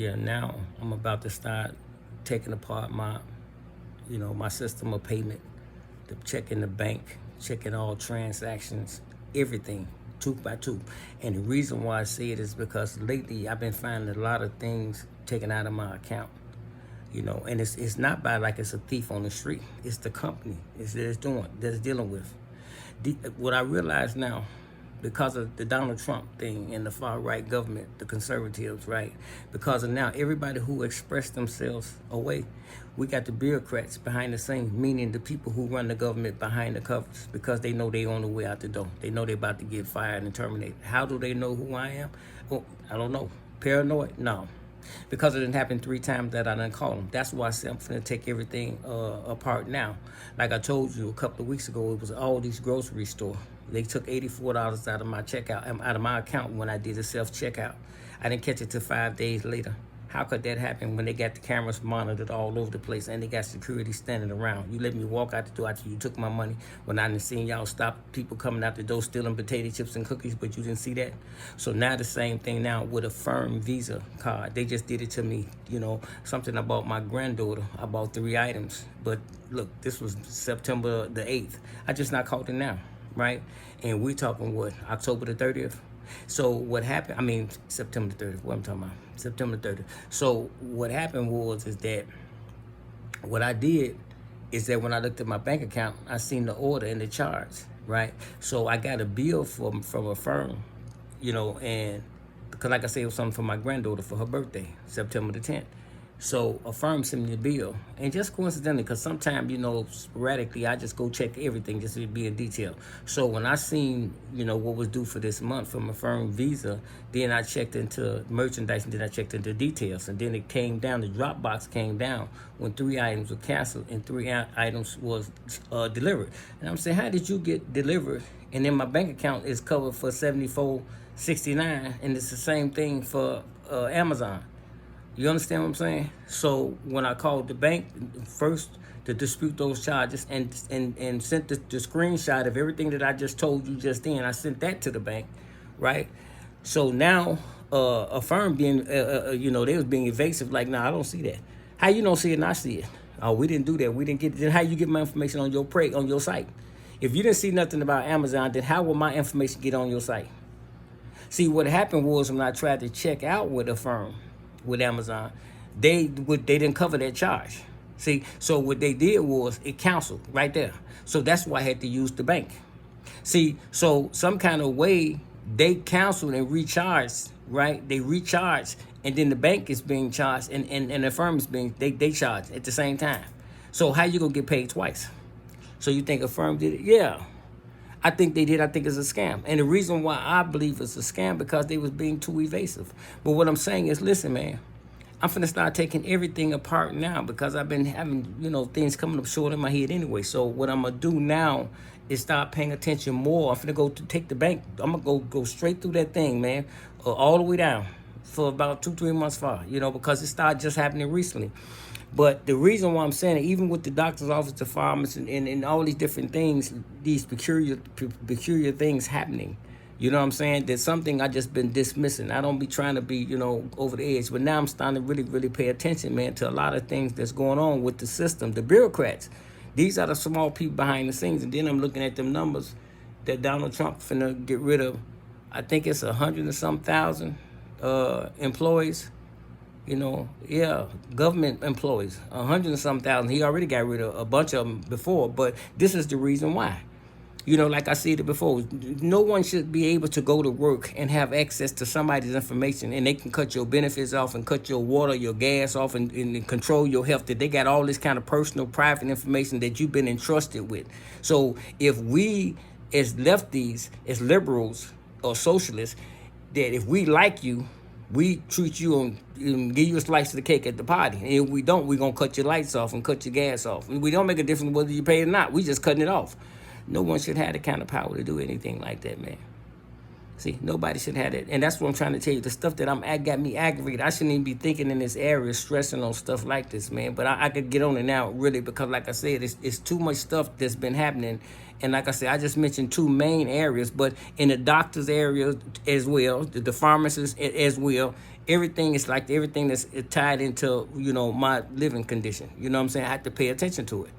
Yeah, now I'm about to start taking apart my system of payment, the checking the bank, checking all transactions, everything, tooth by tooth. And the reason why I say it is because lately I've been finding a lot of things taken out of my account. And it's not by like it's a thief on the street. It's the company that's dealing with. What I realize now, because of the Donald Trump thing and the far right government, the conservatives, right? Because of now everybody who expressed themselves away, we got the bureaucrats behind the scenes, meaning the people who run the government behind the covers, because they know they on the way out the door. They know they about to get fired and terminated. How do they know who I am? Well, I don't know. Paranoid? No. Because it didn't happen 3 times that I done called them. That's why I said I'm finna take everything apart now. Like I told you a couple of weeks ago, it was all these grocery store. They took $84 out of my out of my account when I did a self-checkout. I didn't catch it till 5 days later. How could that happen when they got the cameras monitored all over the place and they got security standing around? You let me walk out the door after you took my money when I didn't see y'all stop people coming out the door stealing potato chips and cookies, but you didn't see that? So now the same thing now with a firm Visa card. They just did it to me, something I bought my granddaughter. I bought 3 items. But look, this was September the 8th. I just not caught it now, right? And we talking what, October the 30th? So what happened, September 30th, what I'm talking about, September 30th. So what happened is that what I did is that when I looked at my bank account, I seen the order and the charge, right? So I got a bill from a firm, and because like I said, it was something for my granddaughter for her birthday, September the 10th. So a firm sent me the bill, and just coincidentally, because sometimes, sporadically, I just go check everything just to be in detail. So when I seen, what was due for this month from a firm Visa, then I checked into merchandise, and then I checked into details, and then it came down, the drop box came down when 3 items were canceled and 3 items was delivered. And I'm saying, how did you get delivered? And then my bank account is covered for $74.69, and it's the same thing for Amazon. You understand what I'm saying? So when I called the bank first to dispute those charges and sent the screenshot of everything that I just told you just then, I sent that to the bank, right? So now a firm being, they was being evasive, like, nah, I don't see that. How you don't see it and I see it? Oh, we didn't do that. We didn't get it. Then how you get my information on your site? If you didn't see nothing about Amazon, then how will my information get on your site? See, what happened was when I tried to check out with a firm, with Amazon, they didn't cover that charge. See, so what they did was it canceled right there. So that's why I had to use the bank. See, so some kind of way they canceled and recharged, right? They recharged, and then the bank is being charged, and the firm is being they charge at the same time. So how you gonna get paid twice? So you think a firm did it? Yeah. I think they did. I think it's a scam. And the reason why I believe it's a scam because they was being too evasive. But what I'm saying is, listen, man, I'm finna start taking everything apart now because I've been having, things coming up short in my head anyway. So what I'm gonna do now is start paying attention more. I'm finna go to take the bank. I'm gonna go straight through that thing, man, all the way down for about 2-3 months far, because it started just happening recently. But the reason why I'm saying it, even with the doctor's office, the pharmacist, and all these different things, these peculiar things happening, you know what I'm saying? There's something I just been dismissing. I don't be trying to be, over the edge. But now I'm starting to really, really pay attention, man, to a lot of things that's going on with the system, the bureaucrats. These are the small people behind the scenes. And then I'm looking at them numbers that Donald Trump finna get rid of. I think it's 100 and some thousand employees. Government employees, 100 and some thousand. He already got rid of a bunch of them before, but this is the reason why. Like I said it before, no one should be able to go to work and have access to somebody's information, and they can cut your benefits off and cut your water, your gas off, and control your health. That they got all this kind of personal, private information that you've been entrusted with. So if we, as lefties, as liberals or socialists, that if we like you, we treat you and give you a slice of the cake at the party. And if we don't, we're going to cut your lights off and cut your gas off. We don't make a difference whether you pay it or not. We just cutting it off. No one should have the kind of power to do anything like that, man. See, nobody should have it. And that's what I'm trying to tell you. The stuff that got me aggravated. I shouldn't even be thinking in this area, stressing on stuff like this, man. But I could get on it now, really, because like I said, it's too much stuff that's been happening. And like I said, I just mentioned two main areas, but in the doctor's area as well, the pharmacist as well, everything is everything that's tied into, my living condition. You know what I'm saying? I have to pay attention to it.